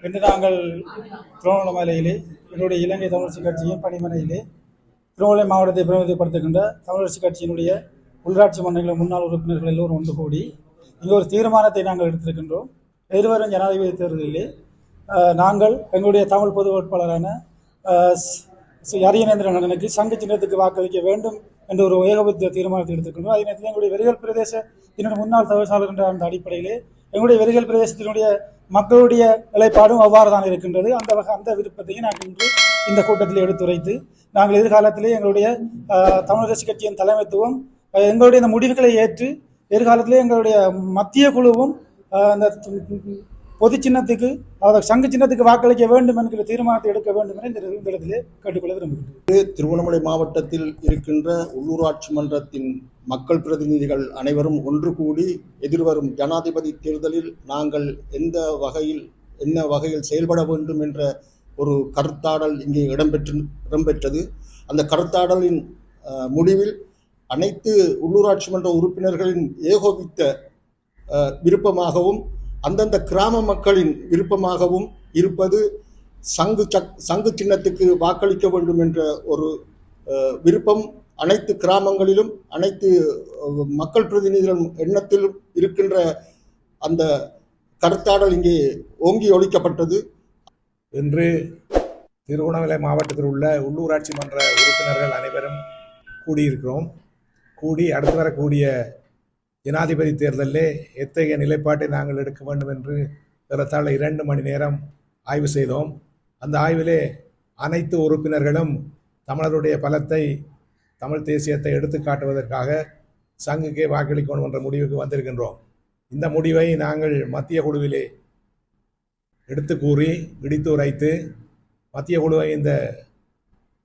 இன்று நாங்கள் திருவண்ணாமலையிலே என்னுடைய இலங்கை தமிழரசு கட்சியின் பணிமனையிலே திருவண்ணாமலை மாவட்டத்தை பிரதிநிதிப்படுத்துகின்ற தமிழரசு கட்சியினுடைய உள்ளாட்சி மன்றங்களின் முன்னாள் உறுப்பினர்கள் எல்லோரும் ஒன்று கூடி இங்கே ஒரு தீர்மானத்தை நாங்கள் எடுத்திருக்கின்றோம். எதிர்வரும் ஜனாதிபதி தேர்தலிலே நாங்கள் எங்களுடைய தமிழ் பொது வேட்பாளரான அரியநேந்திரன் அண்ணனுக்கு சங்கு சின்னத்துக்கு வாக்களிக்க வேண்டும் என்ற ஒரு ஏகபத்திய தீர்மானத்தை எடுத்திருக்கின்றோம். அதே நேரத்தில் எங்களுடைய வெறிகள் பிரதேசத்தினுடைய முன்னாள் தவிசாளர் என்ற அந்த அடிப்படையிலே எங்களுடைய வெறிகள் பிரதேசத்தினுடைய மக்களுடைய நிலைப்பாடும் அவ்வாறு தான் இருக்கின்றது. அந்த விருப்பத்தையும் நாங்கள் இன்று இந்த கூட்டத்தில் எடுத்துரைத்து நாங்கள் எதிர்காலத்திலே எங்களுடைய தமிழரசு கட்சியின் தலைமைத்துவம் எங்களுடைய இந்த முடிவுகளை ஏற்று எதிர்காலத்திலே எங்களுடைய மத்திய குழுவும் அந்த பொது சின்னத்துக்கு அதாவது சங்கு சின்னத்துக்கு வாக்களிக்க வேண்டும் என்கிற தீர்மானத்தை எடுக்க வேண்டும் என இந்த இடத்திலே கேட்டுக்கொள்ள விரும்புகிறேன். திருவண்ணாமலை மாவட்டத்தில் இருக்கின்ற உள்ளூராட்சி மன்றத்தின் மக்கள் பிரதிநிதிகள் அனைவரும் ஒன்று கூடி எதிர்வரும் ஜனாதிபதி தேர்தலில் நாங்கள் என்ன வகையில் செயல்பட வேண்டும் என்ற ஒரு கருத்தாடல் இங்கே இடம்பெற்றது. அந்த கருத்தாடலின் முடிவில் அனைத்து உள்ளூராட்சி மன்ற உறுப்பினர்களின் ஏகோபித்த விருப்பமாகவும் அந்தந்த கிராம மக்களின் விருப்பமாகவும் இருப்பது சங்கு சின்னத்துக்கு வாக்களிக்க வேண்டும் என்ற ஒரு விருப்பம் அனைத்து கிராமங்களிலும் அனைத்து மக்கள் பிரதிநிதிகள் எண்ணத்திலும் இருக்கின்ற அந்த கருத்தாடல் இங்கே ஓங்கி ஒழிக்கப்பட்டது. இன்று திருவண்ணாமலை மாவட்டத்தில் உள்ள உள்ளூராட்சி மன்ற உறுப்பினர்கள் அனைவரும் கூடியிருக்கிறோம். கூடி அடுத்து வரக்கூடிய ஜனாதிபதி தேர்தலிலே எத்தகைய நிலைப்பாட்டை நாங்கள் எடுக்க வேண்டும் என்று ஏறத்தாழ 2 மணி நேரம் ஆய்வு செய்தோம். அந்த ஆய்விலே அனைத்து உறுப்பினர்களும் தமிழருடைய பலத்தை தமிழ் தேசியத்தை எடுத்து காட்டுவதற்காக சங்குக்கே வாக்களிக்கணும் என்ற முடிவுக்கு வந்திருக்கின்றோம். இந்த முடிவை நாங்கள் மத்திய குழுவிலே எடுத்து கூறி இடித்து உரைத்து மத்திய குழுவை இந்த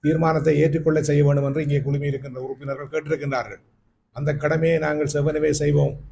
தீர்மானத்தை ஏற்றுக்கொள்ள செய்ய வேண்டும் என்று இங்கே குழுமி இருக்கின்ற உறுப்பினர்கள் கேட்டிருக்கின்றார்கள். அந்த கடமையை நாங்கள் செவ்வனவே செய்வோம்.